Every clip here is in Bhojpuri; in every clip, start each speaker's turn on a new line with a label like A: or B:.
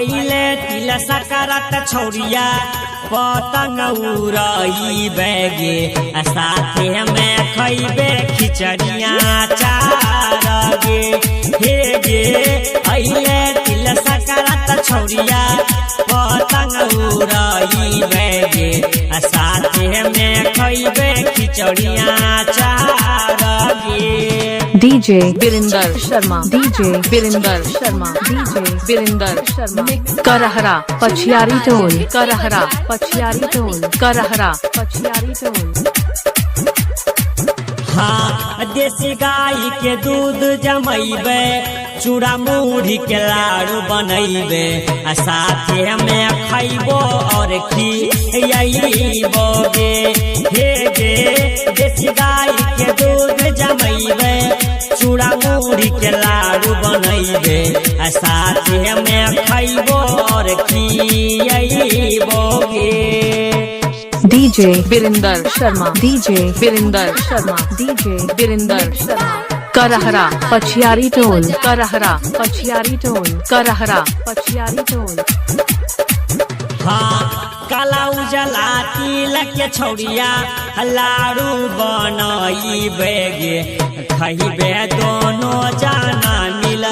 A: अइले तिला सकरात छौरिया पतंग उड़ई बेगे साथे में खइबे खिचड़िया चार गे हे गे अइले तिला सकरात छौरिया पतंग उड़ई बेगे साथे में खइबे खिचड़िया चार गे।
B: DJ Birinder Sharma, DJ Birinder Sharma, DJ Birinder Sharma. Karahara, Pachiari Tol, Karahara, Pachiari Tol, Karahara, Pachiari Tol.
A: हाँ देसी गाय के दूध जमैबे चूड़ा मुढ़ी के लाड़ू बनैबे साथे में खइबो और खियैबो गे हे गे देसी गाय के दूध जमैबे चूड़ा मुढ़ी के लाड़ू बनैबे साथे में खइबो और खियैबो गे।
B: DJ Birinder Sharma, DJ Birinder Sharma, DJ Birinder Sharma. Karahara, Pachiari Tol, Karahara, Pachiari Tol, Karahara, Pachiari Tol.
A: हाँ काला उजला तिलक के छौरिया लाड़ू बनई बेगे खइबे दोनों जाना मिल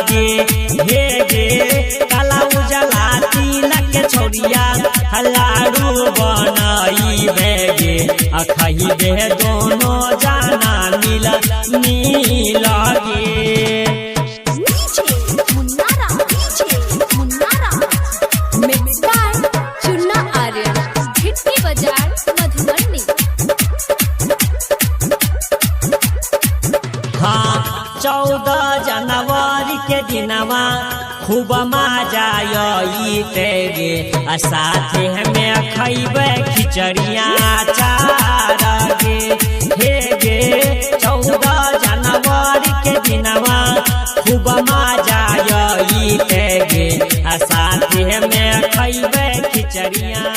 A: गे हे गे काला उजला तिलक के छौरिया लाड़ू बनई बेगे खइबे दोनों जाना मिल गे। हाँ 14 जनवरी के दिनवा खूब मजा आई तेगे साथे में खइबे खिचड़िया चार गे हे गे 14 जनवरी के दिनवा खूब मजा आई तेगे साथे में खइबे खिचड़िया।